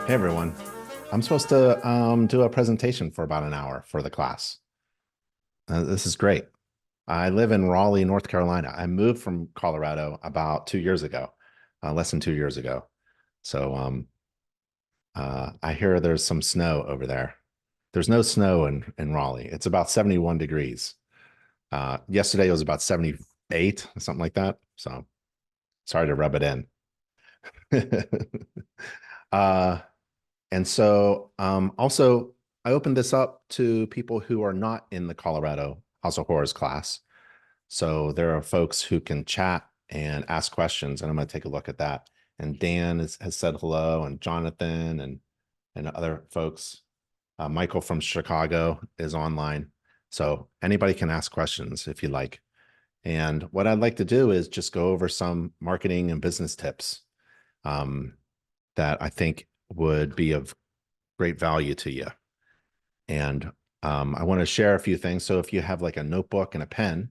Hey everyone. I'm supposed to do a presentation for about an hour for the class. This is great. I live in Raleigh, North Carolina. I moved from Colorado about 2 years ago, less than 2 years ago. So I hear there's some snow over there. There's no snow in Raleigh. It's about 71 degrees. Yesterday it was about 78, something like that. So sorry to rub it in. uh, And so also, I opened this up to people who are not in the Colorado House of Horrors class. So there are folks who can chat and ask questions, and I'm going to take a look at that. And Dan has said hello, and Jonathan and other folks. Michael from Chicago is online. So anybody can ask questions if you like. And what I'd like to do is just go over some marketing and business tips that I think would be of great value to you. And I want to share a few things. So if you have like a notebook and a pen,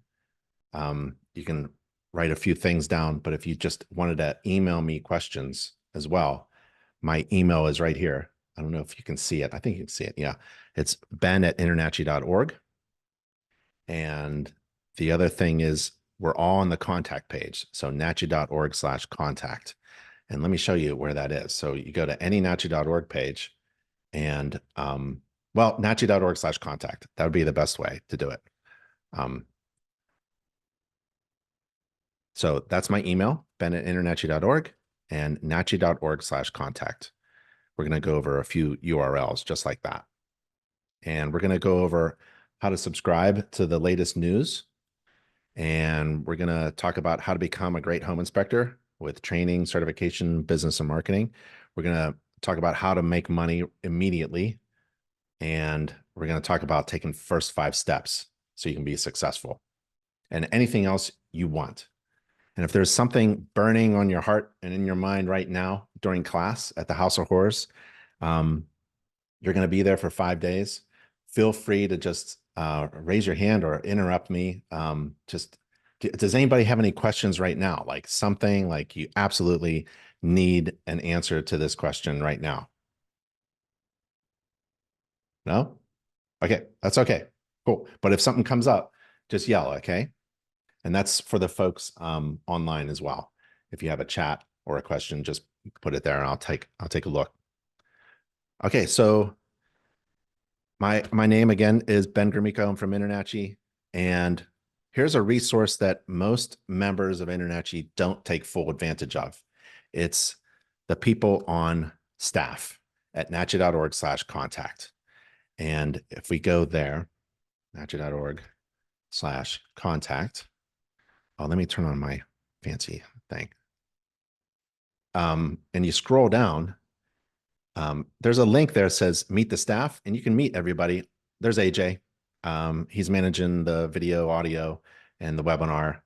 you can write a few things down. But if you just wanted to email me questions as well, my email is right here. I don't know if you can see it. I think you can see it. Yeah. It's ben@internachi.org. And the other thing is we're all on the contact page. So nachi.org/contact. And let me show you where that is. So you go to any nachi.org page and well, nachi.org/contact. That would be the best way to do it. So that's my email, ben@internachi.org and nachi.org/contact. We're going to go over a few URLs just like that. And we're going to go over how to subscribe to the latest news. And we're going to talk about how to become a great home inspector with training, certification, business, and marketing. We're going to talk about how to make money immediately. And we're going to talk about taking first 5 steps so you can be successful and anything else you want. And if there's something burning on your heart and in your mind right now during class at the House of Horrors, you're going to be there for 5 days. Feel free to just raise your hand or interrupt me. Does anybody have any questions right now? Like something like you absolutely need an answer to this question right now? No? Okay, that's okay. Cool. But if something comes up, just yell, okay? And that's for the folks online as well. If you have a chat or a question, just put it there and I'll take a look. Okay, so my name again is Ben Gromicko. I'm from InterNACHI. And here's a resource that most members of InterNACHI don't take full advantage of. It's the people on staff at nachi.org/contact. And if we go there, nachi.org/contact. Oh, let me turn on my fancy thing. And you scroll down, there's a link there that says meet the staff, and you can meet everybody. There's AJ. He's managing the video, audio, and the webinar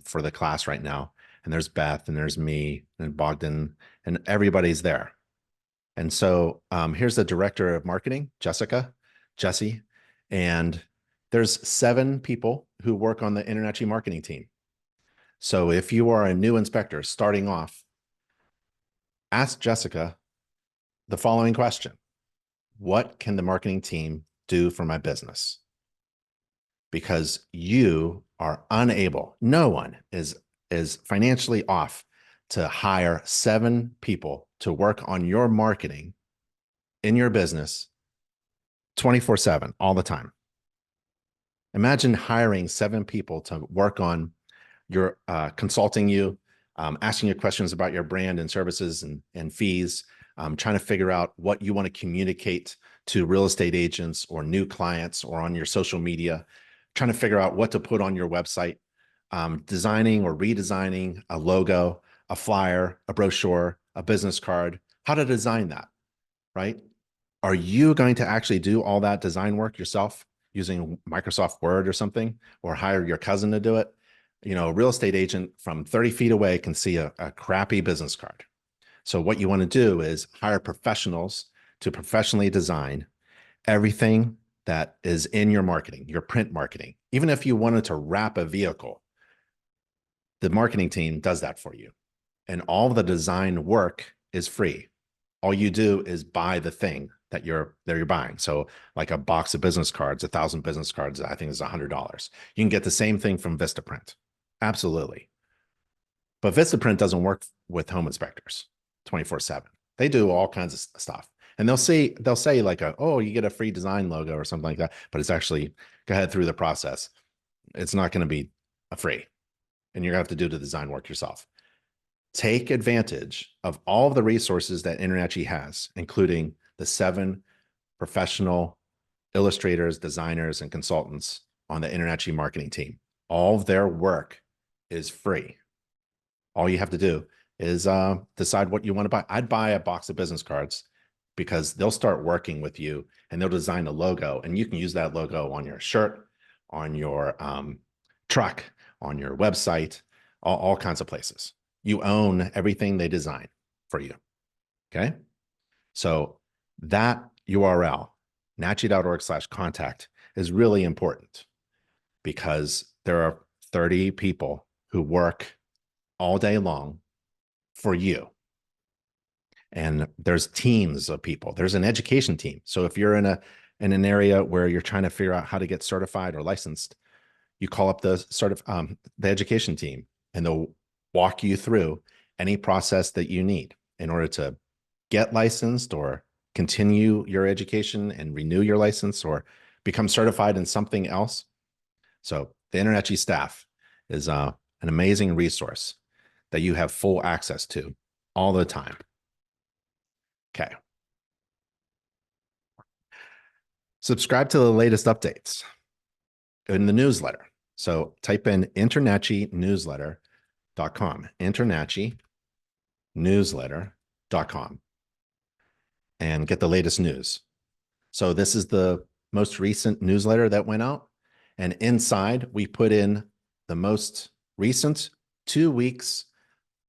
for the class right now. And there's Beth, and there's me, and Bogdan, and everybody's there. And so here's the director of marketing, Jesse, and there's 7 people who work on the InterNACHI marketing team. So if you are a new inspector starting off, ask Jessica the following question: what can the marketing team do for my business? Because you are unable, no one is financially off to hire 7 people to work on your marketing in your business 24/7 all the time. Imagine hiring 7 people to work on your consulting you, asking you questions about your brand and services and fees, trying to figure out what you want to communicate to real estate agents or new clients or on your social media, trying to figure out what to put on your website, designing or redesigning a logo, a flyer, a brochure, a business card, how to design that, right? Are you going to actually do all that design work yourself using Microsoft Word or something, or hire your cousin to do it? You know, a real estate agent from 30 feet away can see a crappy business card. So what you want to do is hire professionals to professionally design everything that is in your marketing, your print marketing. Even if you wanted to wrap a vehicle, the marketing team does that for you. And all the design work is free. All you do is buy the thing that you're buying. So like a box of business cards, 1,000 business cards, I think is $100. You can get the same thing from Vistaprint. Absolutely. But Vistaprint doesn't work with home inspectors 24/7. They do all kinds of stuff. And they'll say like, oh, you get a free design logo or something like that. But it's actually, go ahead through the process. It's not going to be free. And you're going to have to do the design work yourself. Take advantage of all of the resources that InterNACHI has, including the 7 professional illustrators, designers, and consultants on the InterNACHI marketing team. All of their work is free. All you have to do is decide what you want to buy. I'd buy a box of business cards because they'll start working with you and they'll design a logo, and you can use that logo on your shirt, on your truck, on your website, all kinds of places. You own everything they design for you. Okay. So that URL, nachi.org/contact, is really important because there are 30 people who work all day long for you. And there's teams of people. There's an education team. So if you're in an area where you're trying to figure out how to get certified or licensed, you call up the education team, and they'll walk you through any process that you need in order to get licensed or continue your education and renew your license or become certified in something else. So the InterNACHI staff is an amazing resource that you have full access to all the time. Okay. Subscribe to the latest updates in the newsletter. So type in InterNACHI Newsletter.com, InterNACHI Newsletter.com, and get the latest news. So this is the most recent newsletter that went out. And inside, we put in the most recent 2 weeks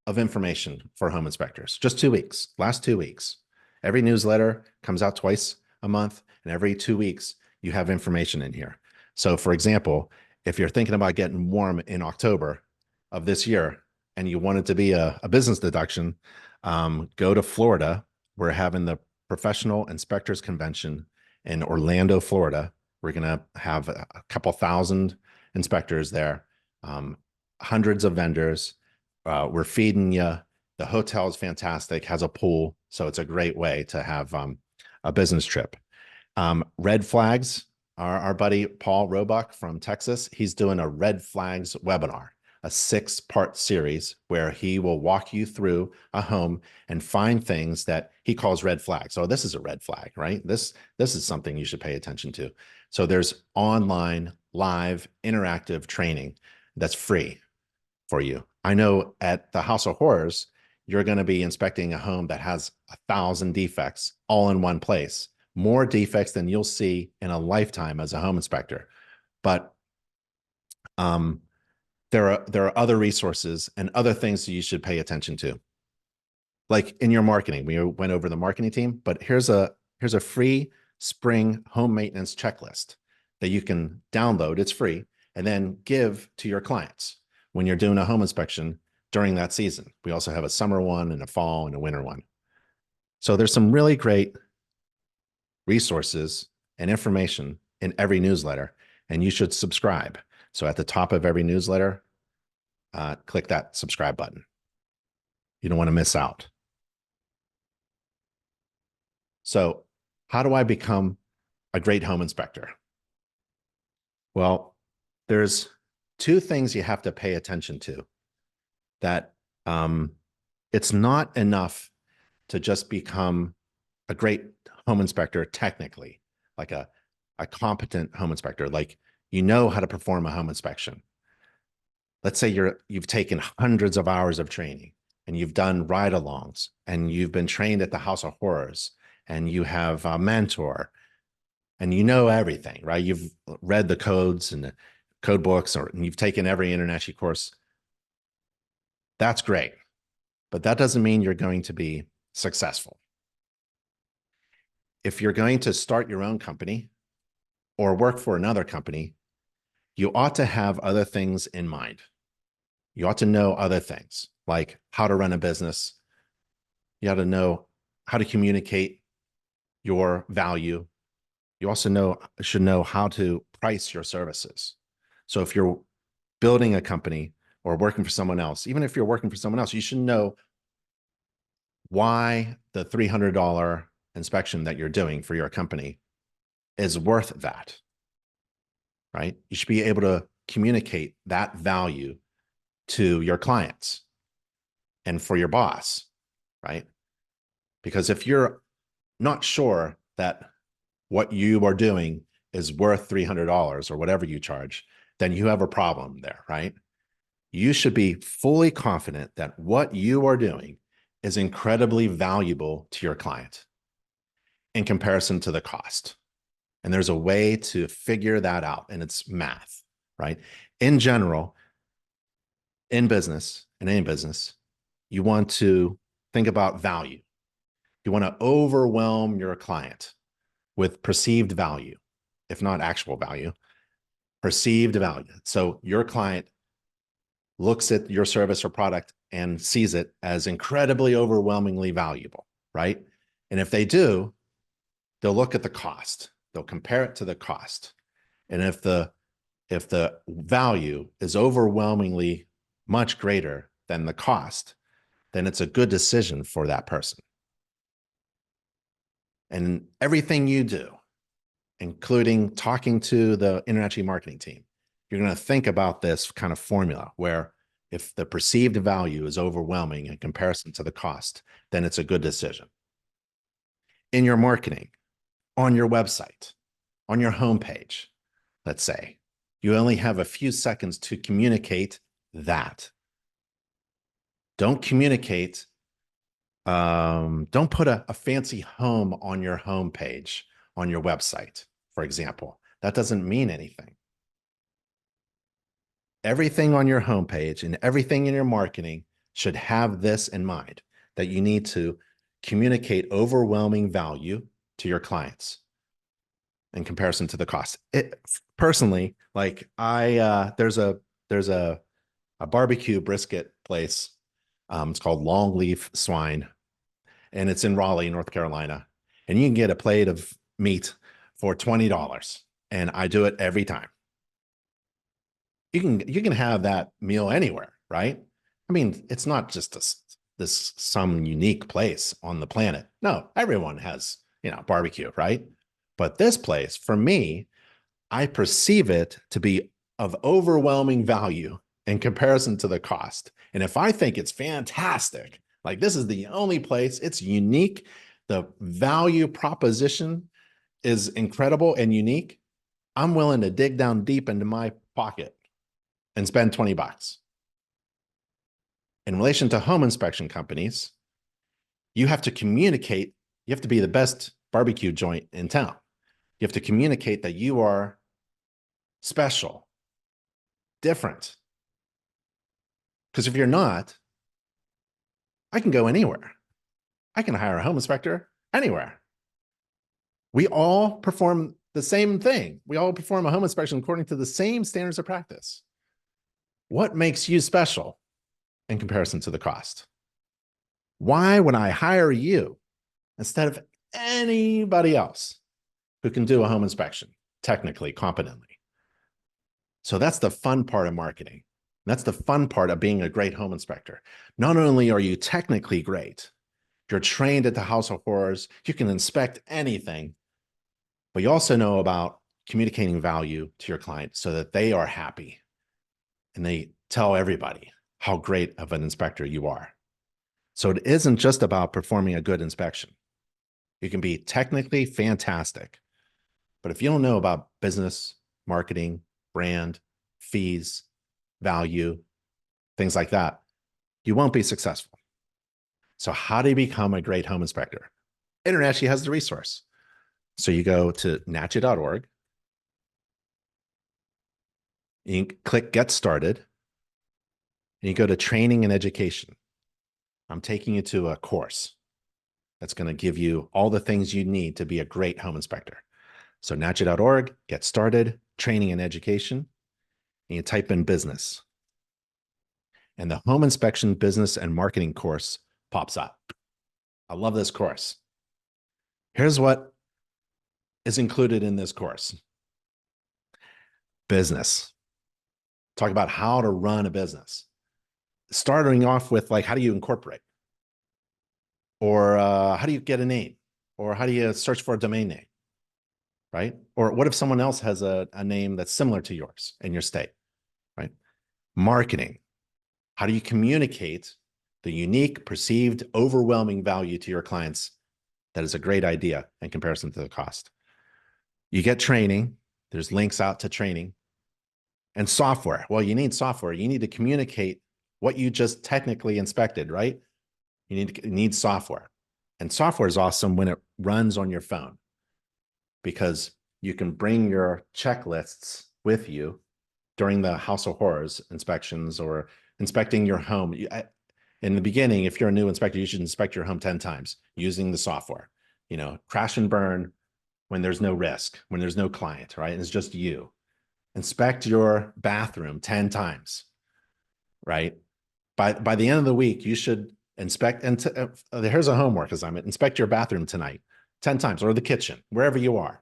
of information for home inspectors. Just 2 weeks, last 2 weeks. Every newsletter comes out twice a month, and every 2 weeks, you have information in here. So for example, if you're thinking about getting warm in October of this year, and you want it to be a business deduction, go to Florida. We're having the Professional Inspectors Convention in Orlando, Florida. We're going to have a couple thousand inspectors there, hundreds of vendors. We're feeding you. The hotel is fantastic, has a pool. So it's a great way to have a business trip. Red flags, our buddy Paul Roebuck from Texas, he's doing a red flags webinar, a 6-part series where he will walk you through a home and find things that he calls red flags. So this is a red flag, right? This is something you should pay attention to. So there's online, live, interactive training that's free for you. I know at the House of Horrors, you're going to be inspecting a home that has 1,000 defects all in one place, more defects than you'll see in a lifetime as a home inspector. But there are other resources and other things that you should pay attention to. Like in your marketing, we went over the marketing team, but here's a free spring home maintenance checklist that you can download. It's free, and then give to your clients when you're doing a home inspection during that season. We also have a summer one and a fall and a winter one. So there's some really great resources and information in every newsletter, and you should subscribe. So at the top of every newsletter, click that subscribe button. You don't want to miss out. So how do I become a great home inspector? Well, there's 2 things you have to pay attention to. That it's not enough to just become a great home inspector technically, like a competent home inspector, like you know how to perform a home inspection. Let's say you've taken hundreds of hours of training and you've done ride-alongs and you've been trained at the House of Horrors and you have a mentor and you know everything, right? You've read the codes and the code books, and you've taken every InterNACHI course. That's great, but that doesn't mean you're going to be successful. If you're going to start your own company or work for another company, you ought to have other things in mind. You ought to know other things, like how to run a business. You ought to know how to communicate your value. You also should know how to price your services. So if you're building a company or working for someone else, even if you're working for someone else, you should know why the $300 inspection that you're doing for your company is worth that, right? You should be able to communicate that value to your clients and for your boss, right? Because if you're not sure that what you are doing is worth $300 or whatever you charge, then you have a problem there, right? You should be fully confident that what you are doing is incredibly valuable to your client in comparison to the cost. And there's a way to figure that out, and it's math, right? In general, in business, in any business, you want to think about value. You want to overwhelm your client with perceived value, if not actual value, perceived value. So your client looks at your service or product and sees it as incredibly overwhelmingly valuable, right? And if they do, they'll look at the cost. They'll compare it to the cost. And if the value is overwhelmingly much greater than the cost, then it's a good decision for that person. And everything you do, including talking to the InterNACHI marketing team, you're going to think about this kind of formula where if the perceived value is overwhelming in comparison to the cost, then it's a good decision. In your marketing, on your website, on your homepage, let's say, you only have a few seconds to communicate that. Don't communicate, don't put a fancy home on your homepage, on your website, for example. That doesn't mean anything. Everything on your homepage and everything in your marketing should have this in mind, that you need to communicate overwhelming value to your clients in comparison to the cost. Personally, like there's a barbecue brisket place. It's called Longleaf Swine, and it's in Raleigh, North Carolina. And you can get a plate of meat for $20, and I do it every time. You can have that meal anywhere, right? I mean, it's not just this some unique place on the planet. No, everyone has, barbecue, right? But this place, for me, I perceive it to be of overwhelming value in comparison to the cost. And if I think it's fantastic, like this is the only place, it's unique, the value proposition is incredible and unique, I'm willing to dig down deep into my pocket and spend $20. In relation to home inspection companies, you have to communicate, you have to be the best barbecue joint in town. You have to communicate that you are special, different. Because if you're not, I can go anywhere. I can hire a home inspector anywhere. We all perform the same thing. We all perform a home inspection according to the same standards of practice. What makes you special in comparison to the cost? Why would I hire you instead of anybody else who can do a home inspection technically, competently? So that's the fun part of marketing. That's the fun part of being a great home inspector. Not only are you technically great, you're trained at the House of Horrors, you can inspect anything, but you also know about communicating value to your client so that they are happy and they tell everybody how great of an inspector you are. So it isn't just about performing a good inspection. You can be technically fantastic, but if you don't know about business, marketing, brand, fees, value, things like that, you won't be successful. So how do you become a great home inspector? InterNACHI has the resource. So you go to nachi.org, you click Get Started, and you go to Training and Education. I'm taking you to a course that's going to give you all the things you need to be a great home inspector. So nachi.org, Get Started, Training and Education, and you type in business. And the home inspection business and marketing course pops up. I love this course. Here's what is included in this course. Business. Talk about how to run a business. Starting off with like, how do you incorporate? Or how do you get a name? Or how do you search for a domain name? Right? Or what if someone else has a name that's similar to yours in your state? Right? Marketing. How do you communicate the unique, perceived, overwhelming value to your clients that is a great idea in comparison to the cost? You get training. There's links out to training. And software. Well, you need software. You need to communicate what you just technically inspected, right? You need software. And software is awesome when it runs on your phone, because you can bring your checklists with you during the House of Horrors inspections or inspecting your home. In the beginning, if you're a new inspector, you should inspect your home 10 times using the software. You know, crash and burn when there's no risk, when there's no client, right? And it's just you. Inspect your bathroom 10 times, right? By the end of the week, you should inspect, and here's a homework assignment: inspect your bathroom tonight 10 times, or the kitchen, wherever you are,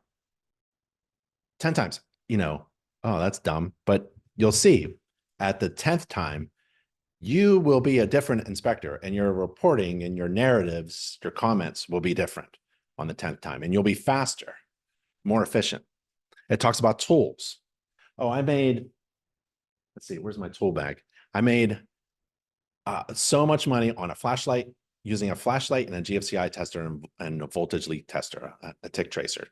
10 times. You know, oh, that's dumb, but you'll see at the 10th time, you will be a different inspector, and your reporting and your narratives, your comments will be different on the 10th time, and you'll be faster, more efficient. It talks about tools. Oh, I made, let's see, where's my tool bag? I made so much money on a flashlight, using a flashlight and a GFCI tester and a voltage leak tester, a tick tracer.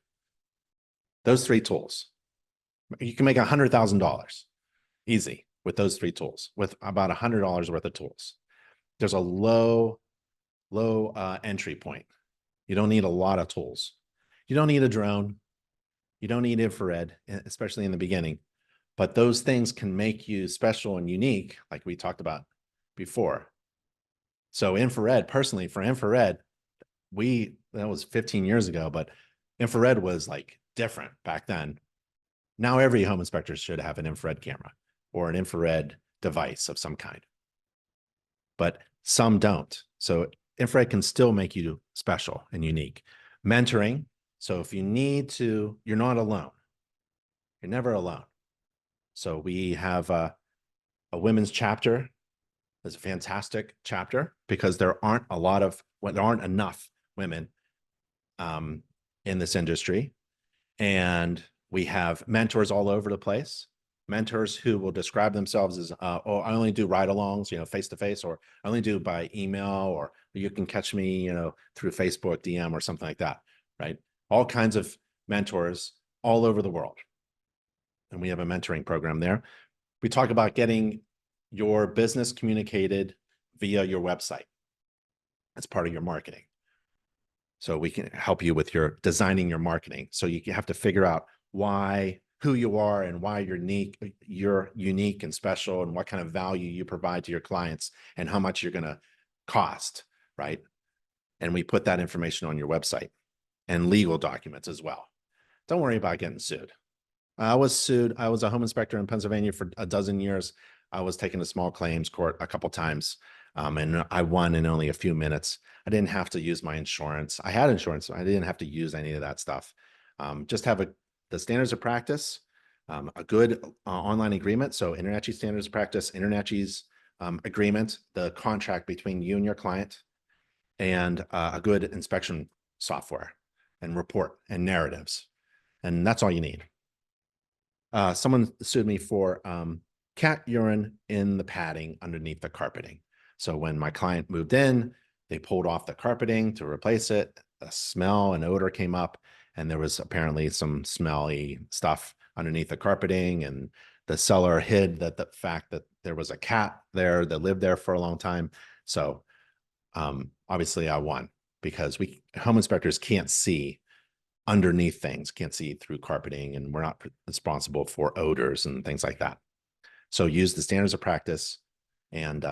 Those 3 tools. You can make $100,000 easy with those 3 tools, with about $100 worth of tools. There's a low entry point. You don't need a lot of tools. You don't need a drone. You don't need infrared, especially in the beginning. But those things can make you special and unique, like we talked about before. So infrared, personally, for infrared, that was 15 years ago, but infrared was like different back then. Now every home inspector should have an infrared camera or an infrared device of some kind, but some don't. So infrared can still make you special and unique. Mentoring. So if you need to, you're not alone. You're never alone. So we have a women's chapter. It's a fantastic chapter because there aren't enough women in this industry. And we have mentors all over the place. Mentors who will describe themselves as, oh, I only do ride-alongs, face-to-face, or I only do by email, or you can catch me, through Facebook DM or something like that, right? All kinds of mentors all over the world. And we have a mentoring program there. We talk about getting your business communicated via your website as part of your marketing. So we can help you with your designing your marketing. So you have to figure out who you are and why you're unique and special, and what kind of value you provide to your clients and how much you're going to cost, right? And we put that information on your website, and legal documents as well. Don't worry about getting sued. I was sued. I was a home inspector in Pennsylvania for a dozen years. I was taken to small claims court a couple times, and I won in only a few minutes. I didn't have to use my insurance. I had insurance. So I didn't have to use any of that stuff. Just have the standards of practice, a good online agreement. So InterNACHI standards of practice, InterNACHI's agreement, the contract between you and your client, and a good inspection software and report and narratives. And that's all you need. Someone sued me for cat urine in the padding underneath the carpeting. So when my client moved in, they pulled off the carpeting to replace it. A smell and odor came up, and there was apparently some smelly stuff underneath the carpeting, and the seller hid the fact that there was a cat there that lived there for a long time. So obviously I won, because home inspectors can't see underneath things, can't see through carpeting, and we're not responsible for odors and things like that. So use the standards of practice and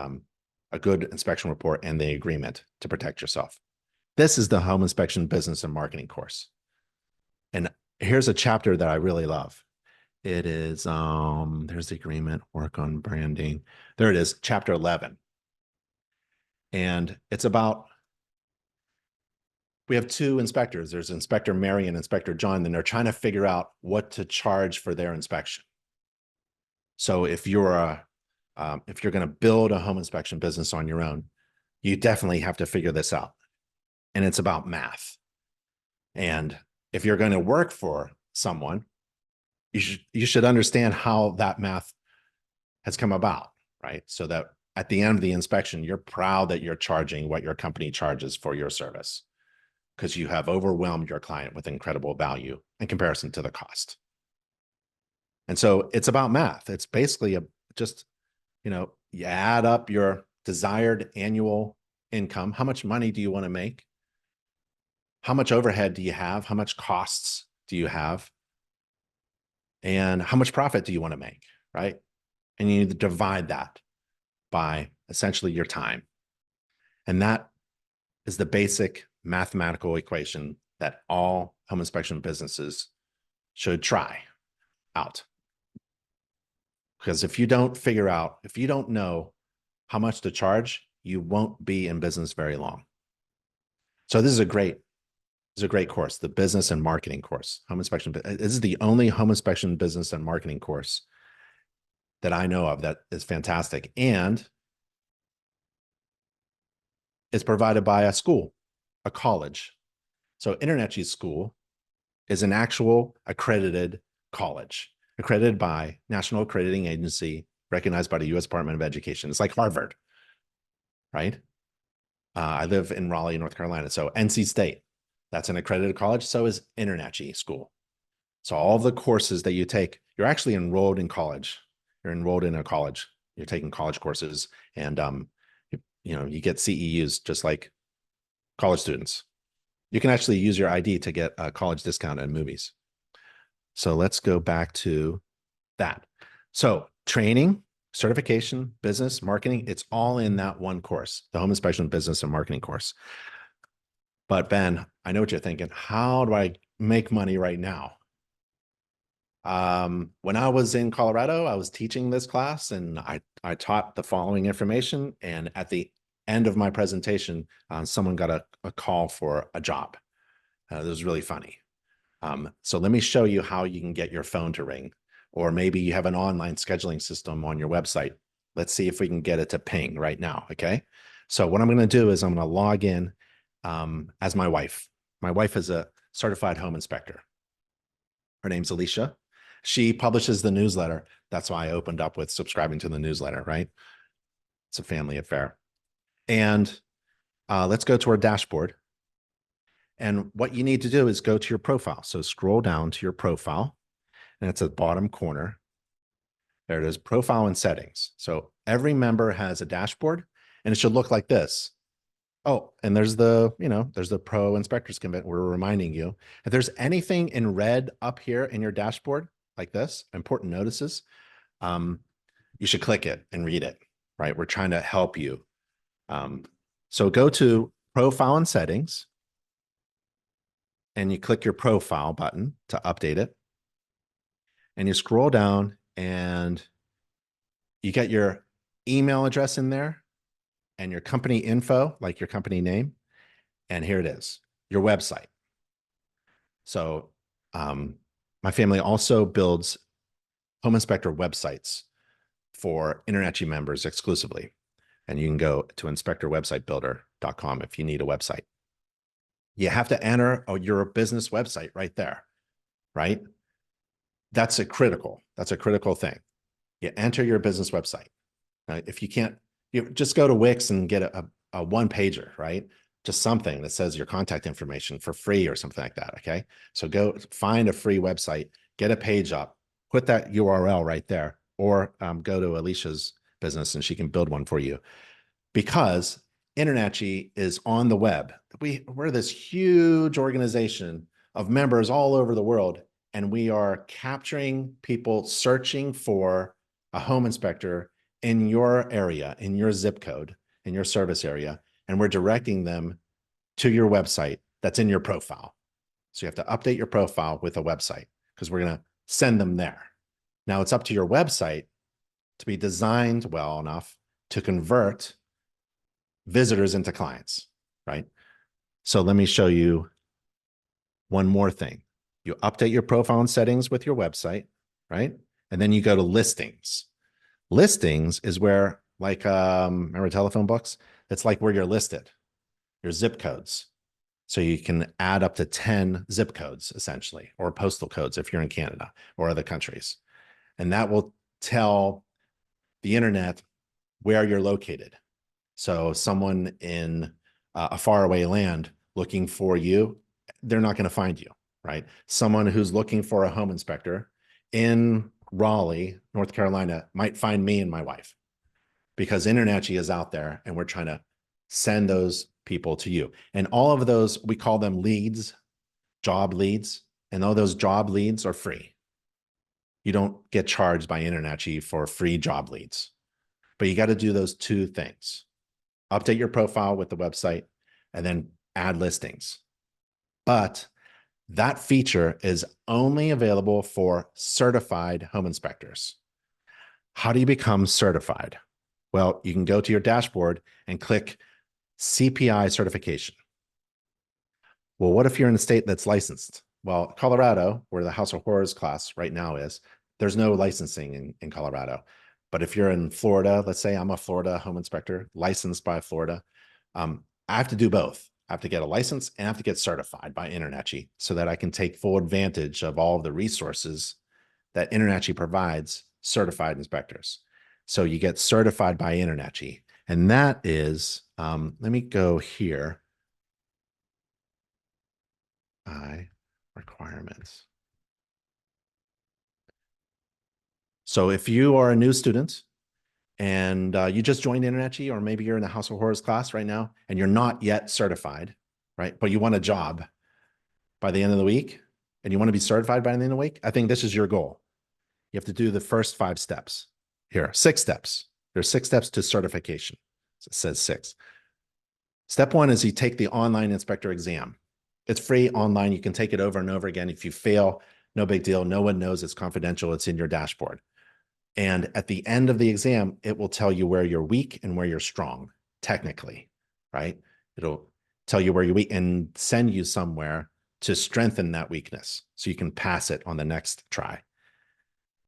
a good inspection report and the agreement to protect yourself. This is the home inspection business and marketing course. And here's a chapter that I really love. It is, there's the agreement, work on branding. There it is, chapter 11. And it's about we have two inspectors. There's Inspector Mary and Inspector John, and they're trying to figure out what to charge for their inspection. So if you're going to build a home inspection business on your own, you definitely have to figure this out. And it's about math. And if you're going to work for someone, you should understand how that math has come about, right? So that at the end of the inspection, you're proud that you're charging what your company charges for your service, because you have overwhelmed your client with incredible value in comparison to the cost. And so it's about math. It's basically just, you add up your desired annual income. How much money do you want to make? How much overhead do you have? How much costs do you have? And how much profit do you want to make, right? And you need to divide that by essentially your time. And that is the basic mathematical equation that all home inspection businesses should try out. Because if you don't know how much to charge, you won't be in business very long. So this is a great course, the business and marketing course, home inspection. This is the only home inspection business and marketing course that I know of that is fantastic. And it's provided by a school, a college. So InterNACHI's school is an actual accredited college, accredited by National Accrediting Agency, recognized by the U.S. Department of Education. It's like Harvard, right? I live in Raleigh, North Carolina. So NC State, that's an accredited college. So is InterNACHI school. So all the courses that you take, you're actually enrolled in college. You're enrolled in a college. You're taking college courses, and you get CEUs just like college students. You can actually use your ID to get a college discount at movies. So let's go back to that. So training, certification, business, marketing, it's all in that one course, the home inspection business and marketing course. But Ben, I know what you're thinking. How do I make money right now? When I was in Colorado, I was teaching this class, and I taught the following information. And at the end of my presentation, someone got a call for a job. It was really funny. So let me show you how you can get your phone to ring, or maybe you have an online scheduling system on your website. Let's see if we can get it to ping right now. Okay. So what I'm going to do is I'm going to log in as my wife. My wife is a certified home inspector. Her name's Alicia. She publishes the newsletter. That's why I opened up with subscribing to the newsletter, right? It's a family affair. And let's go to our dashboard. And what you need to do is go to your profile. So scroll down to your profile, and it's at the bottom corner. There it is, profile and settings. So every member has a dashboard, and it should look like this. Oh, and there's the pro inspectors convent. We're reminding you, if there's anything in red up here in your dashboard, like this, important notices, you should click it and read it, right? We're trying to help you. So go to profile and settings, and you click your profile button to update it. And you scroll down, and you get your email address in there and your company info, like your company name. And here it is, your website. So my family also builds home inspector websites for InterNACHI members exclusively. And you can go to inspectorwebsitebuilder.com if you need a website. You have to enter your business website right there, right? That's a critical thing. You enter your business website. If you can't, you just go to Wix and get a one pager, right? Just something that says your contact information for free or something like that. Okay. So go find a free website, get a page up, put that URL right there, or go to Alicia's business and she can build one for you. Because InterNACHI is on the web. We're this huge organization of members all over the world, and we are capturing people searching for a home inspector in your area, in your zip code, in your service area, and we're directing them to your website that's in your profile. So you have to update your profile with a website, because we're going to send them there. Now it's up to your website to be designed well enough to convert visitors into clients, right? So let me show you one more thing. You update your profile and settings with your website, right? And then you go to listings. Listings is where, like, remember telephone books? It's like where you're listed, your zip codes. So you can add up to 10 zip codes, essentially, or postal codes if you're in Canada or other countries. And that will tell the internet where you're located. So someone in a faraway land looking for you, they're not going to find you, right? Someone who's looking for a home inspector in Raleigh, North Carolina, might find me and my wife because InterNACHI is out there and we're trying to send those people to you. And all of those, we call them leads, job leads, and all those job leads are free. You don't get charged by InterNACHI for free job leads, but you got to do those two things. Update your profile with the website and then add listings. But that feature is only available for certified home inspectors. How do you become certified? Well, you can go to your dashboard and click CPI certification. Well, what if you're in a state that's licensed? Well, Colorado, where the House of Horrors class right now is, there's no licensing in Colorado. But if you're in Florida, let's say I'm a Florida home inspector, licensed by Florida, I have to do both. I have to get a license and I have to get certified by InterNACHI so that I can take full advantage of all of the resources that InterNACHI provides certified inspectors. So you get certified by InterNACHI. And that is, let me go here. Requirements. So if you are a new student and you just joined InterNACHI, or maybe you're in the House of Horrors class right now and you're not yet certified, right? But you want a job by the end of the week and you want to be certified by the end of the week, I think this is your goal. You have to do the first 5 steps. Here, 6 steps. There's 6 steps to certification. So it says 6. Step 1 is you take the online inspector exam. It's free online. You can take it over and over again. If you fail, no big deal. No one knows. It's confidential. It's in your dashboard. And at the end of the exam, it will tell you where you're weak and where you're strong, technically, right? It'll tell you where you're weak and send you somewhere to strengthen that weakness so you can pass it on the next try.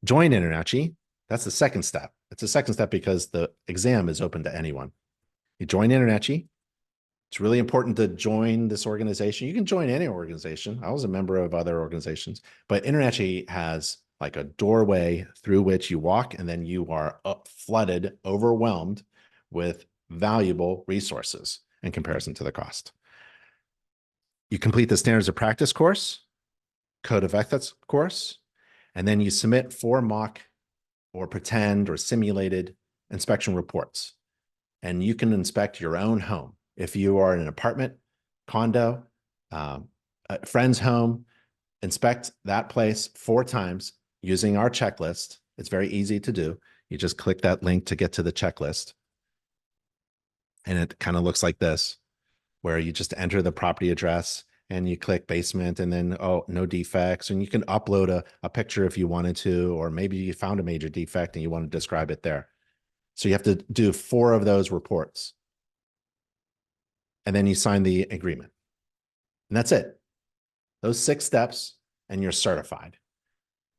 Join InterNACHI. That's the second step. It's the second step because the exam is open to anyone. You join InterNACHI. It's really important to join this organization. You can join any organization. I was a member of other organizations, but InterNACHI has like a doorway through which you walk, and then you are flooded, overwhelmed with valuable resources in comparison to the cost. You complete the Standards of Practice course, Code of Ethics course, and then you submit 4 mock or pretend or simulated inspection reports. And you can inspect your own home. If you are in an apartment, condo, a friend's home, inspect that place 4 times using our checklist. It's very easy to do. You just click that link to get to the checklist. And it kind of looks like this, where you just enter the property address and you click basement and then, oh, no defects. And you can upload a picture if you wanted to, or maybe you found a major defect and you want to describe it there. So you have to do 4 of those reports. And then you sign the agreement. And that's it. Those 6 steps and you're certified.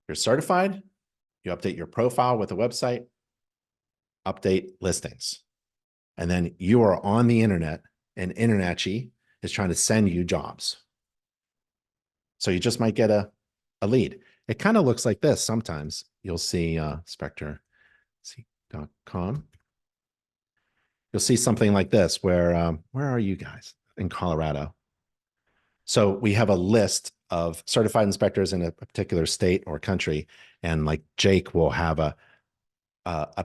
You're certified, you update your profile with a website, update listings. And then you are on the internet and InterNACHI is trying to send you jobs. So you just might get a lead. It kind of looks like this. Sometimes you'll see spectre.com. You'll see something like this where are you guys in Colorado? So we have a list of certified inspectors in a particular state or country. And like Jake will have a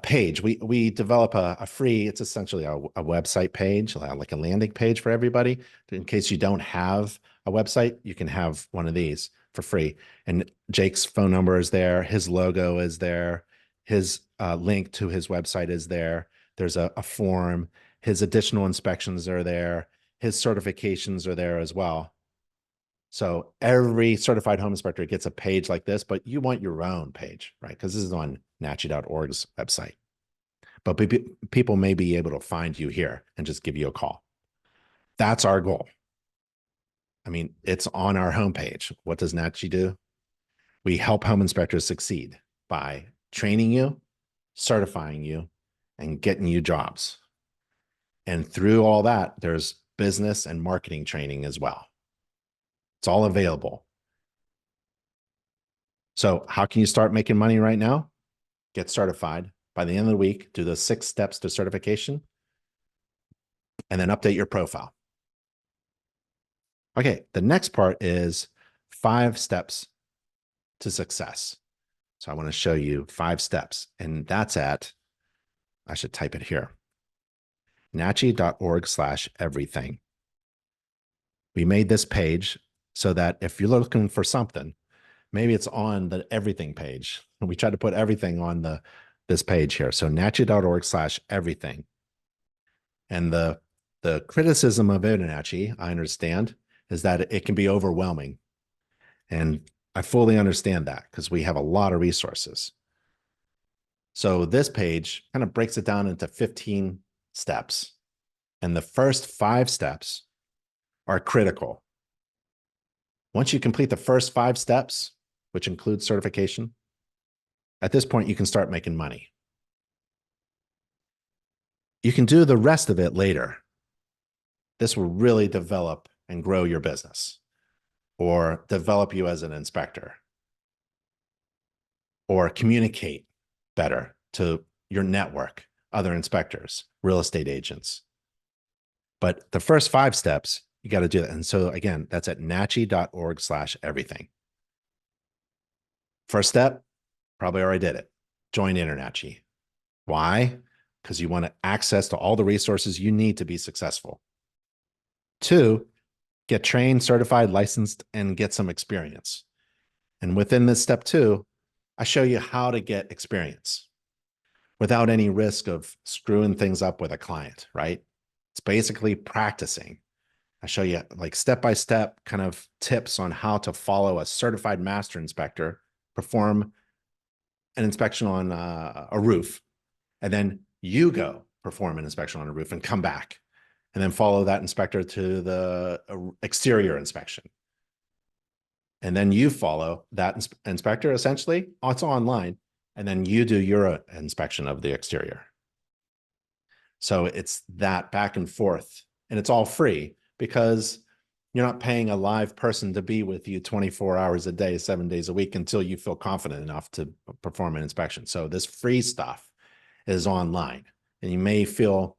page. We develop a free, it's essentially a website page, like a landing page for everybody. In case you don't have a website, you can have one of these for free. And Jake's phone number is there. His logo is there. His link to his website is there. There's a form. His additional inspections are there. His certifications are there as well. So every certified home inspector gets a page like this, but you want your own page, right? Because this is on NACHI.org's website. But people may be able to find you here and just give you a call. That's our goal. I mean, it's on our homepage. What does NACHI do? We help home inspectors succeed by training you, certifying you, and getting you jobs. And through all that, there's business and marketing training as well. It's all available. So how can you start making money right now? Get certified. By the end of the week, do the 6 steps to certification, and then update your profile. Okay, the next part is 5 steps to success. So I want to show you 5 steps, and that's at, I should type it here, nachi.org/everything. We made this page so that if you're looking for something, maybe it's on the everything page. And we try to put everything on this page here. So nachi.org/everything. And the criticism of InterNACHI, I understand, is that it can be overwhelming. And I fully understand that because we have a lot of resources. So this page kind of breaks it down into 15 steps. And the first 5 steps are critical. Once you complete the first 5 steps, which includes certification, at this point, you can start making money. You can do the rest of it later. This will really develop and grow your business, or develop you as an inspector, or communicate better to your network, other inspectors, real estate agents. But the first 5 steps, you got to do that. And so again, that's at nachi.org/everything. First step, probably already did it. Join InterNACHI. Why? Because you want access to all the resources you need to be successful. 2, get trained, certified, licensed, and get some experience. And within this step 2, I show you how to get experience without any risk of screwing things up with a client, right? It's basically practicing. I show you like step-by-step kind of tips on how to follow a certified master inspector, perform an inspection on a roof, and then you go perform an inspection on a roof and come back, and then follow that inspector to the exterior inspection. And then you follow that inspector, essentially. It's online, and then you do your inspection of the exterior. So it's that back and forth, and it's all free because you're not paying a live person to be with you 24 hours a day, 7 days a week until you feel confident enough to perform an inspection. So this free stuff is online, and you may feel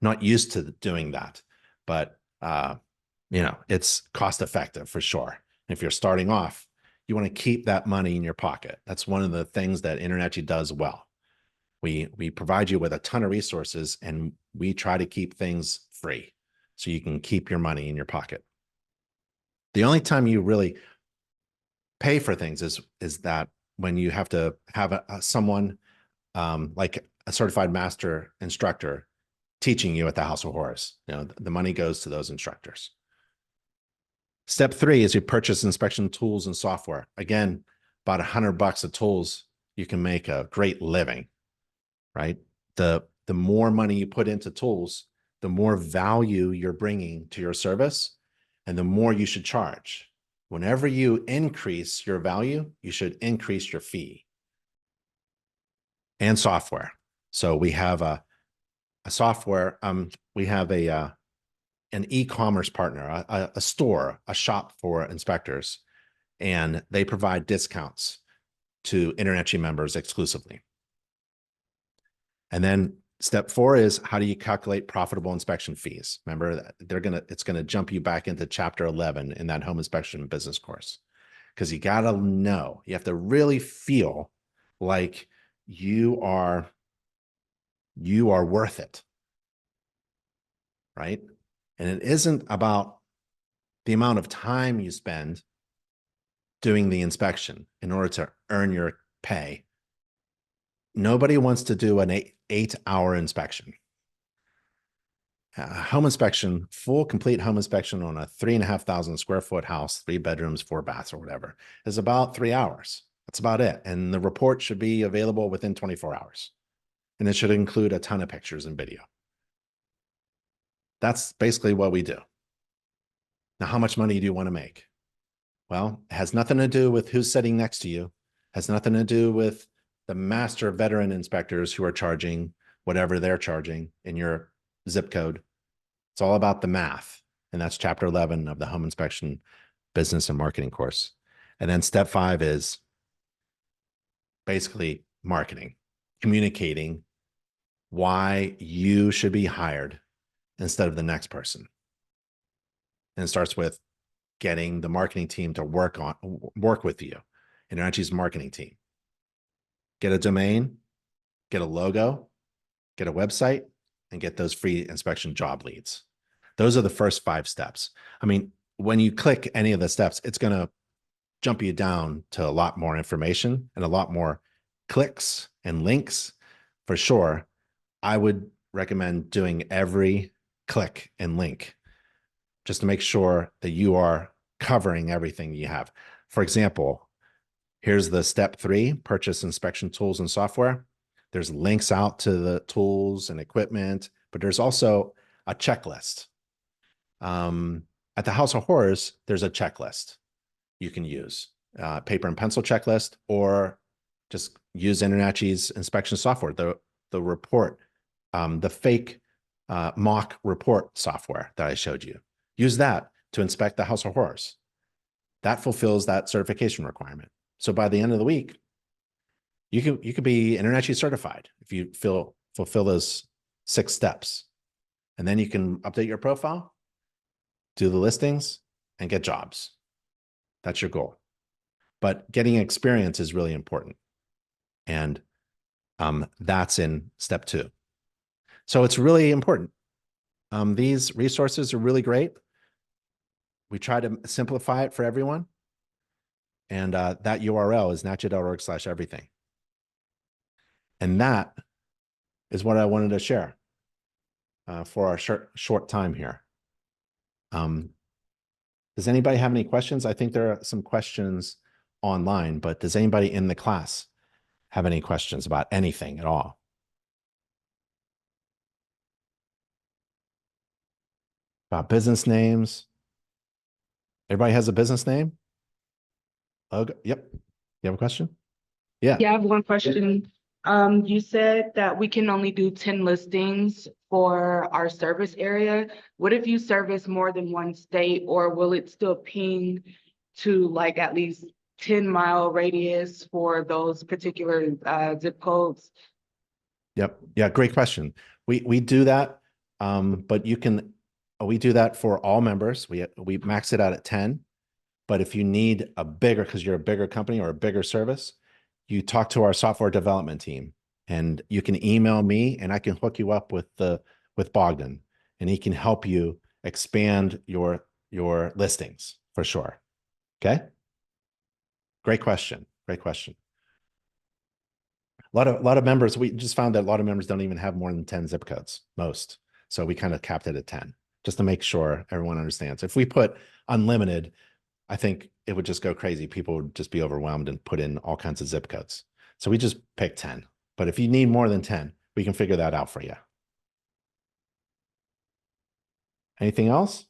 not used to doing that, but it's cost effective for sure. If you're starting off, you want to keep that money in your pocket. That's one of the things that InterNACHI does well. We provide you with a ton of resources, and we try to keep things free so you can keep your money in your pocket. The only time you really pay for things is that when you have to have someone like a certified master instructor teaching you at the House of Horrors. The money goes to those instructors. Step 3 is you purchase inspection tools and software. Again, about $100 of tools, you can make a great living, right? The more money you put into tools, the more value you're bringing to your service, and the more you should charge. Whenever you increase your value, you should increase your fee. And software. So we have a software, we have an e-commerce partner, a store, a shop for inspectors, and they provide discounts to InterNACHI members exclusively. And then step 4 is, how do you calculate profitable inspection fees? Remember, it's gonna jump you back into chapter 11 in that home inspection business course, because you gotta know, you have to really feel like you are worth it, right? And it isn't about the amount of time you spend doing the inspection in order to earn your pay. Nobody wants to do an 8-hour inspection. Home inspection, full complete home inspection on a 3,500 square foot house, 3 bedrooms, 4 baths, or whatever, is about 3 hours. That's about it. And the report should be available within 24 hours. And it should include a ton of pictures and video. That's basically what we do. Now, how much money do you want to make? Well, it has nothing to do with who's sitting next to you. It has nothing to do with the master veteran inspectors who are charging whatever they're charging in your zip code. It's all about the math. And that's chapter 11 of the home inspection business and marketing course. And then step 5 is basically marketing, communicating why you should be hired instead of the next person. And it starts with getting the marketing team to work with you, InterNACHI's marketing team. Get a domain, get a logo, get a website, and get those free inspection job leads. Those are the first 5 steps. I mean, when you click any of the steps, it's going to jump you down to a lot more information and a lot more clicks and links for sure. I would recommend doing every click and link just to make sure that you are covering everything you have. For example, here's the step 3, purchase inspection tools and software. There's links out to the tools and equipment, but there's also a checklist. At the House of Horrors, there's a checklist you can use, paper and pencil checklist, or just use InterNACHI's inspection software, the report, the fake mock report software that I showed you. Use that to inspect the House of Horrors. That fulfills that certification requirement. So by the end of the week, you could be InterNACHI certified if you fulfill those 6 steps. And then you can update your profile, do the listings, and get jobs. That's your goal. But getting experience is really important. And that's in step 2. So it's really important. These resources are really great. We try to simplify it for everyone. And that URL is nachi.org/everything. And that is what I wanted to share for our short time here. Does anybody have any questions? I think there are some questions online, but does anybody in the class have any questions about anything at all? About business names? Everybody has a business name? Oh, yep. You have a question? Yeah. Yeah, I have one question. You said that we can only do 10 listings for our service area. What if you service more than one state, or will it still ping to like at least 10-mile radius for those particular zip codes? Yep. Yeah, great question. We do that, but we do that for all members. We max it out at 10. But if you need a bigger, because you're a bigger company or a bigger service, you talk to our software development team, and you can email me, and I can hook you up with Bogdan, and he can help you expand your listings for sure. Okay. Great question. Great question. A lot of members, we just found that a lot of members don't even have more than 10 zip codes, most. So we kind of capped it at 10, just to make sure everyone understands. If we put unlimited, I think it would just go crazy. People would just be overwhelmed and put in all kinds of zip codes. So we just picked 10. But if you need more than 10, we can figure that out for you. Anything else?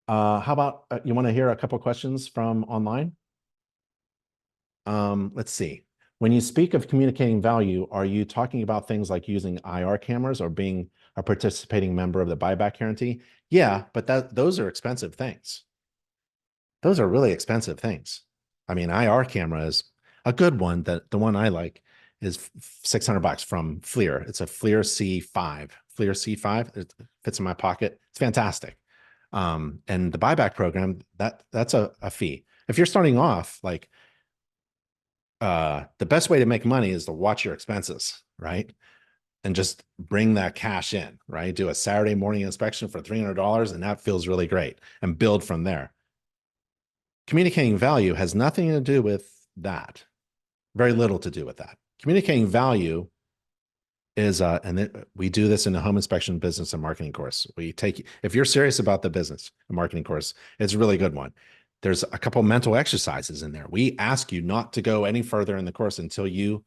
How about you want to hear a couple questions from online? Let's see. When you speak of communicating value, are you talking about things like using IR cameras or being a participating member of the buyback guarantee? Yeah, but those are expensive things. Those are really expensive things. I mean, IR camera is a good one. The one I like is $600 from FLIR. It's a FLIR C5. FLIR C5. It fits in my pocket. It's fantastic. And the buyback program, that's a fee. If you're starting off, like, the best way to make money is to watch your expenses, right? And just bring that cash in, right? Do a Saturday morning inspection for $300, and that feels really great, and build from there. Communicating value has nothing to do with that. Very little to do with that. Communicating value is, we do this in the home inspection business and marketing course. If you're serious about the business and marketing course, it's a really good one. There's a couple mental exercises in there. We ask you not to go any further in the course until you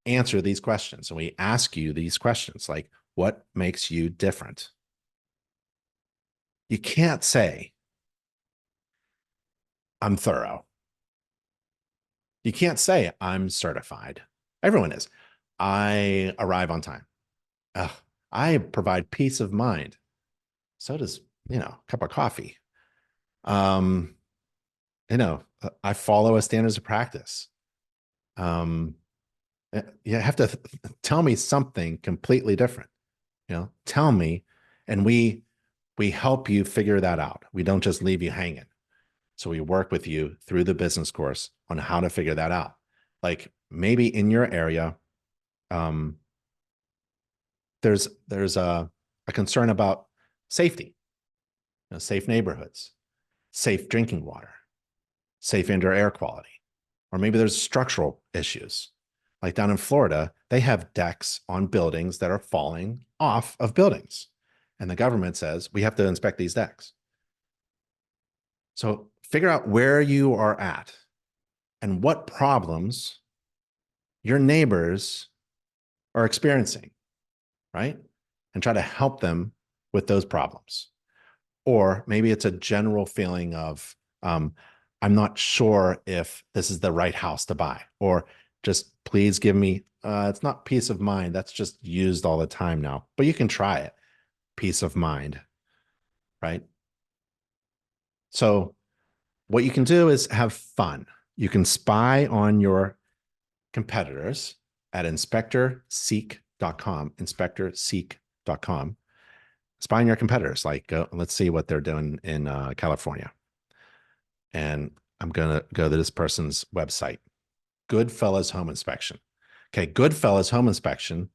answer these questions. And we ask you these questions like, what makes you different? You can't say, I'm thorough. You can't say, I'm certified. Everyone is. I arrive on time. Ugh, I provide peace of mind. So does, a cup of coffee. Um, I follow a standards of practice. Um, you have to tell me something completely different. Tell me, and we help you figure that out. We don't just leave you hanging. So we work with you through the business course on how to figure that out. Like maybe in your area, um, there's a concern about safety, safe neighborhoods, safe drinking water, safe indoor air quality, or maybe there's structural issues. Like down in Florida, they have decks on buildings that are falling off of buildings. And the government says we have to inspect these decks. So figure out where you are at and what problems your neighbors are experiencing, right? And try to help them with those problems. Or maybe it's a general feeling of, I'm not sure if this is the right house to buy, or just please give me, it's not peace of mind. That's just used all the time now, but you can try it. Peace of mind, right? So what you can do is have fun. You can spy on your competitors at inspectorseek.com. Spy on your competitors. Like, let's see what they're doing in California. And I'm going to go to this person's website, Goodfellas Home Inspection. Okay, Goodfellas Home Inspection.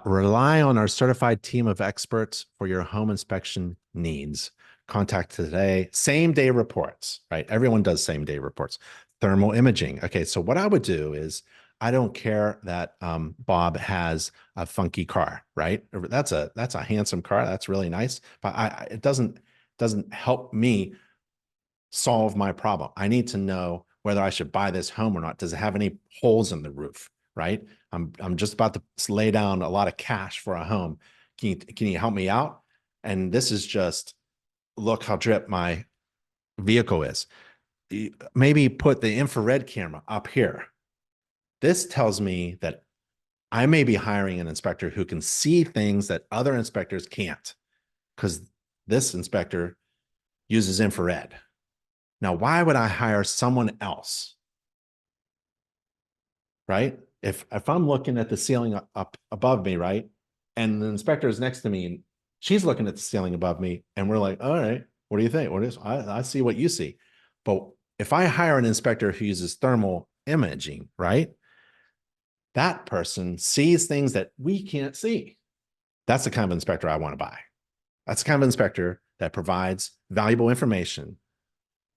Rely on our certified team of experts for your home inspection needs. Contact today. Same day reports, right? Everyone does same day reports. Thermal imaging. Okay, so what I would do is I don't care that Bob has a funky car, right? That's a handsome car. That's really nice, but it doesn't help me solve my problem. I need to know whether I should buy this home or not. Does it have any holes in the roof, right? I'm just about to lay down a lot of cash for a home. Can you help me out? And this is just, look how drip my vehicle is. Maybe put the infrared camera up here. This tells me that I may be hiring an inspector who can see things that other inspectors can't, because this inspector uses infrared. Now, why would I hire someone else? Right? If I'm looking at the ceiling up above me, right? And the inspector is next to me and she's looking at the ceiling above me, and we're like, all right, what do you think? I see what you see. But if I hire an inspector who uses thermal imaging, right? That person sees things that we can't see. That's the kind of inspector I want to buy. That's the kind of inspector that provides valuable information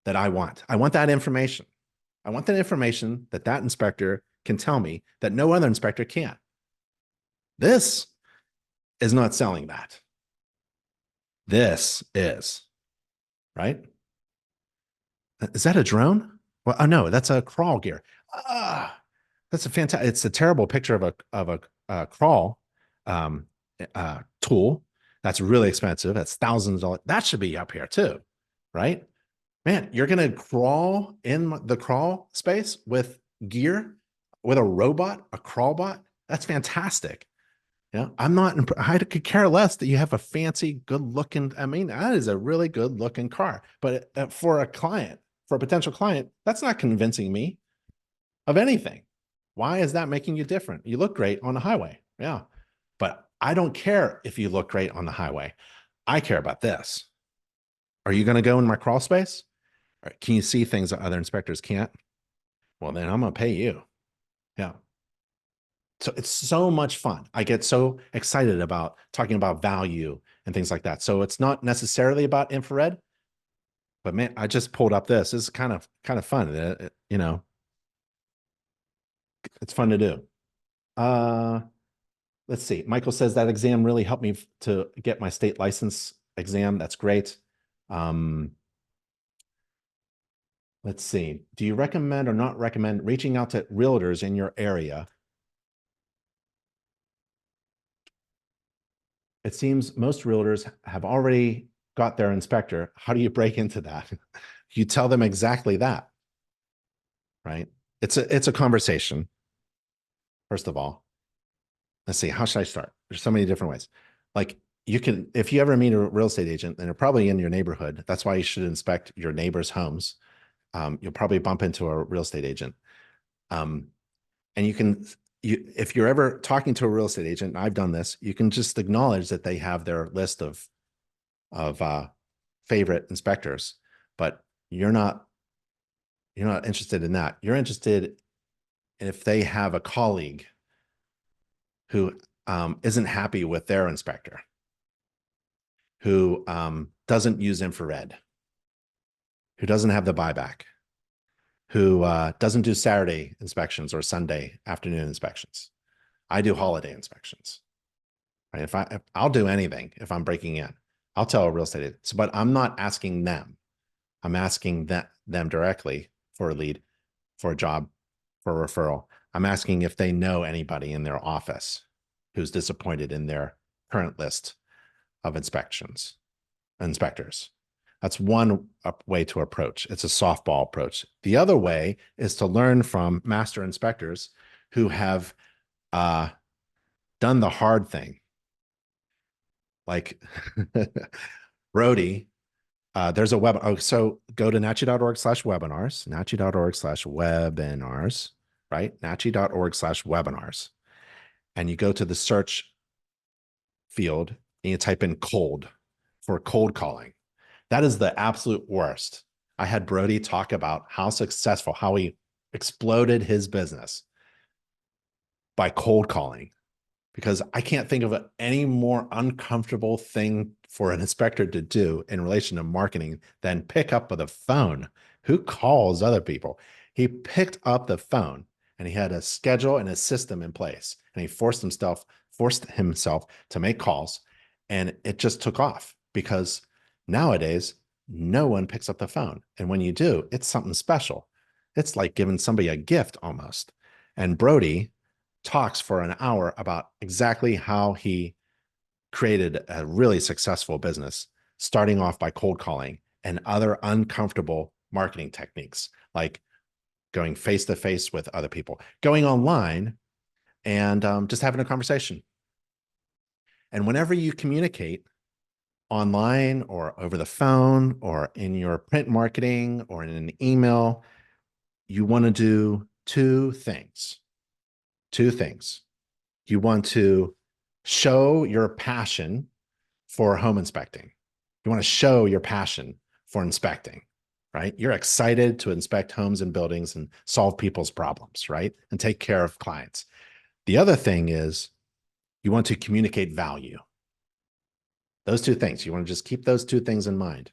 that I want. I want that information. I want that information that that inspector can tell me that no other inspector can. This is not selling that. This is, right? Is that a drone? Well, oh no, that's a crawl gear. That's a fantastic. It's a terrible picture of a crawl tool. That's really expensive. That's thousands of dollars. That should be up here too, right? Man, you're gonna crawl in the crawl space with gear, with a robot, a crawl bot. That's fantastic. I'm not. I could care less that you have a fancy, good-looking. I mean, that is a really good-looking car. But for a client, for a potential client, that's not convincing me of anything. Why is that making you different? You look great on the highway. Yeah. But I don't care if you look great on the highway. I care about this. Are you going to go in my crawl space? Or can you see things that other inspectors can't? Well, then I'm going to pay you. Yeah. So it's so much fun. I get so excited about talking about value and things like that. So it's not necessarily about infrared, but man, I just pulled up this. This is kind of fun. It's fun to do. Let's see. Michael says that exam really helped me to get my state license exam. That's great. Let's see. Do you recommend or not recommend reaching out to realtors in your area? It seems most realtors have already got their inspector. How do you break into that? You tell them exactly that, right? It's a conversation. First of all, let's see, how should I start? There's so many different ways. Like you can, if you ever meet a real estate agent, and they're probably in your neighborhood, that's why you should inspect your neighbors' homes. You'll probably bump into a real estate agent. And if you're ever talking to a real estate agent, and I've done this, you can just acknowledge that they have their list of favorite inspectors, but you're not interested in that. You're interested in if they have a colleague who isn't happy with their inspector, who doesn't use infrared, who doesn't have the buyback, who doesn't do Saturday inspections or Sunday afternoon inspections. I do holiday inspections. Right? If I'll do anything if I'm breaking in, I'll tell a real estate agent. But I'm not asking them. I'm asking them directly for a lead, for a job, for a referral. I'm asking if they know anybody in their office who's disappointed in their current list of inspectors. That's one way to approach. It's a softball approach. The other way is to learn from master inspectors who have done the hard thing. Like Brody, there's a web. Oh, so go to nachi.org/webinars, nachi.org/webinars, right? nachi.org/webinars. And you go to the search field and you type in cold for cold calling. That is the absolute worst. I had Brody talk about how successful, how he exploded his business by cold calling, because I can't think of any more uncomfortable thing for an inspector to do in relation to marketing than pick up the phone. Who calls other people? He picked up the phone and he had a schedule and a system in place, and he forced himself to make calls, and it just took off because nowadays no one picks up the phone. And when you do, it's something special. It's like giving somebody a gift almost. And Brody talks for an hour about exactly how he created a really successful business, starting off by cold calling and other uncomfortable marketing techniques, like going face to face with other people, going online, and just having a conversation. And whenever you communicate online or over the phone or in your print marketing or in an email, you want to do two things. You want to show your passion for home inspecting. You want to show your passion for inspecting, right? You're excited to inspect homes and buildings and solve people's problems, right? And take care of clients. The other thing is you want to communicate value. Those two things. You want to just keep those two things in mind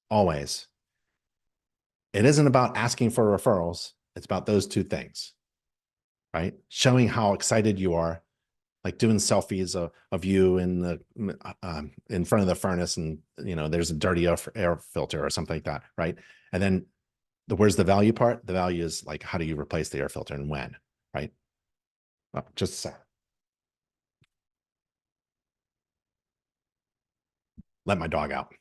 always. It isn't about asking for referrals. It's about those two things, right? Showing how excited you are, like doing selfies of you in front of the furnace, and there's a dirty air filter or something like that, right? And then where's the value part? The value is like, how do you replace the air filter and when, right? Oh, just a sec. Let my dog out.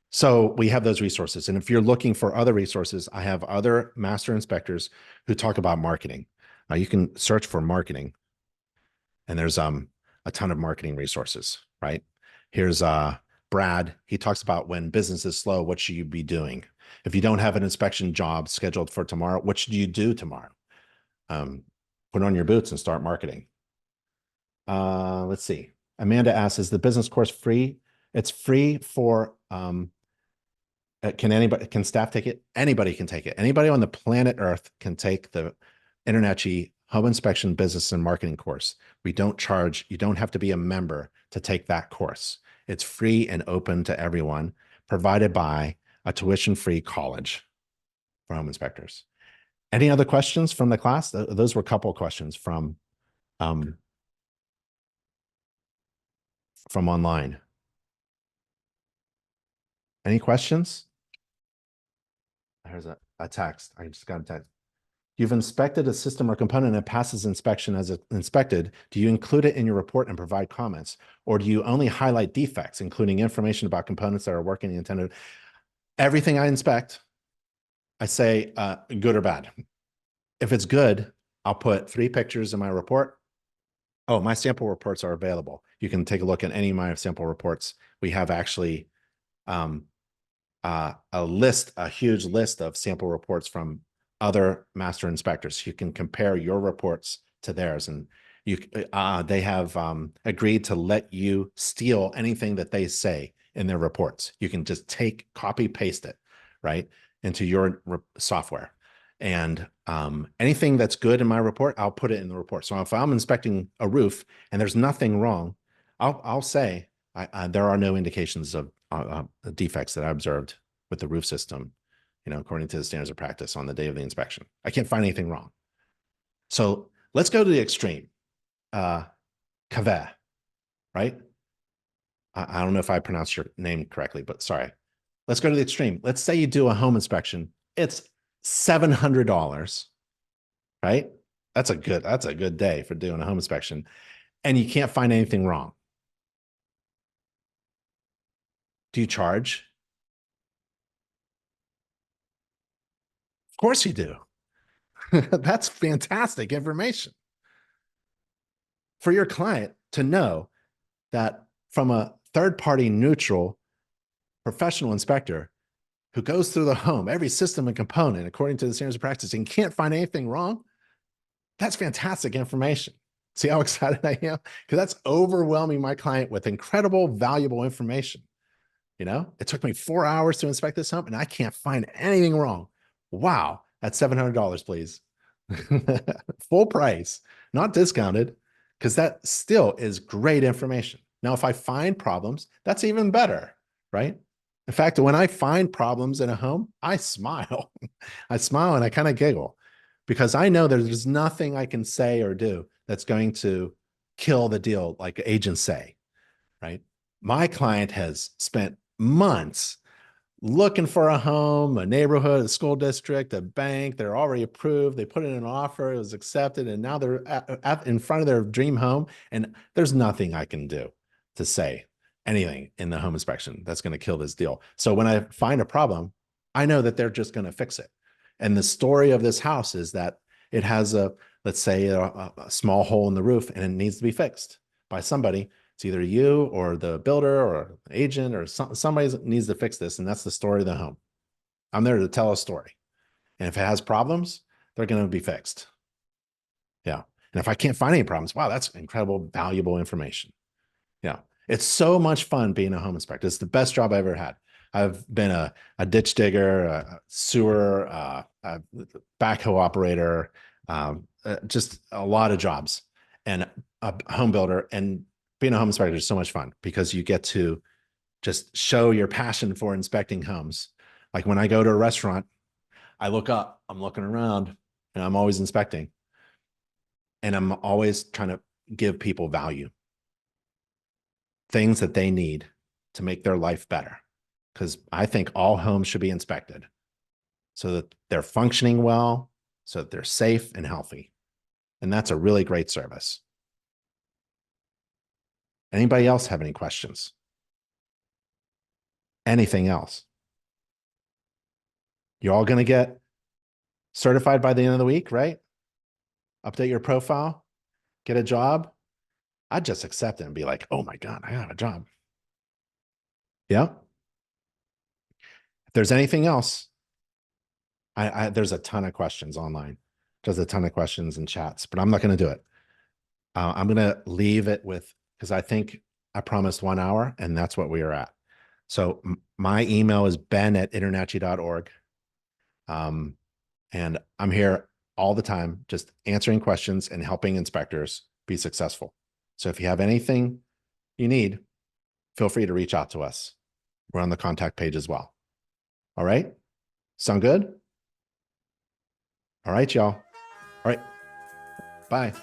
So we have those resources. And if you're looking for other resources, I have other master inspectors who talk about marketing. You can search for marketing, and there's a ton of marketing resources, right? Here's Brad. He talks about when business is slow, what should you be doing? If you don't have an inspection job scheduled for tomorrow, what should you do tomorrow? Put on your boots and start marketing. Let's see. Amanda asks, is the business course free? It's free for, can staff take it? Anybody can take it. Anybody on the planet Earth can take the InterNACHI Home Inspection Business and Marketing course. We don't charge. You don't have to be a member to take that course. It's free and open to everyone, provided by a tuition-free college for home inspectors. Any other questions from the class? Those were a couple of questions from online. Any questions? There's a text. I just got a text. You've inspected a system or component and passes inspection as inspected. Do you include it in your report and provide comments? Or do you only highlight defects, including information about components that are working intended? Everything I inspect, I say good or bad. If it's good, I'll put 3 pictures in my report. Oh, my sample reports are available. You can take a look at any of my sample reports. We have actually a huge list of sample reports from other master inspectors. You can compare your reports to theirs, and they have agreed to let you steal anything that they say in their reports. You can just copy, paste it, right, into your software. And anything that's good in my report, I'll put it in the report. So if I'm inspecting a roof and there's nothing wrong, I'll say there are no indications of defects that I observed with the roof system, according to the standards of practice on the day of the inspection. I can't find anything wrong. So let's go to the extreme. Kaveh, right? I don't know if I pronounced your name correctly, but sorry. Let's go to the extreme. Let's say you do a home inspection. It's $700, right? That's a good day for doing a home inspection, and you can't find anything wrong. Do you charge? Of course you do. That's fantastic information for your client to know that from a third-party neutral professional inspector who goes through the home, every system and component according to the standards of practice, and can't find anything wrong. That's fantastic information. See how excited I am? Because that's overwhelming my client with incredible, valuable information. It took me 4 hours to inspect this home and I can't find anything wrong. Wow, that's $700, please. Full price, not discounted, because that still is great information. Now, if I find problems, that's even better, right? In fact, when I find problems in a home, I smile. I smile and I kind of giggle because I know there's nothing I can say or do that's going to kill the deal like agents say, right? My client has spent months looking for a home, a neighborhood, a school district, a bank. They're already approved. They put in an offer. It was accepted. And now they're in front of their dream home. And there's nothing I can do to say anything in the home inspection that's going to kill this deal. So when I find a problem, I know that they're just going to fix it. And the story of this house is that it has let's say a small hole in the roof and it needs to be fixed by somebody. It's either you or the builder or the agent or somebody needs to fix this. And that's the story of the home. I'm there to tell a story. And if it has problems, they're going to be fixed. Yeah. And if I can't find any problems, wow, that's incredible, valuable information. Yeah. It's so much fun being a home inspector. It's the best job I ever had. I've been a ditch digger, a sewer, a backhoe operator, just a lot of jobs, and a home builder. And being a home inspector is so much fun because you get to just show your passion for inspecting homes. Like when I go to a restaurant, I look up, I'm looking around, and I'm always inspecting. And I'm always trying to give people value, things that they need to make their life better. Because I think all homes should be inspected so that they're functioning well, so that they're safe and healthy. And that's a really great service. Anybody else have any questions? Anything else? You're all going to get certified by the end of the week, right? Update your profile, get a job. I'd just accept it and be like, oh my God, I have a job. Yeah. If there's anything else, there's a ton of questions online. There's a ton of questions and chats, but I'm not going to do it. I'm going to leave it with, because I think I promised 1 hour and that's what we are at. So my email is ben@internachi.org. And I'm here all the time, just answering questions and helping inspectors be successful. So if you have anything you need, feel free to reach out to us. We're on the contact page as well. All right. Sound good? All right, y'all. All right. Bye.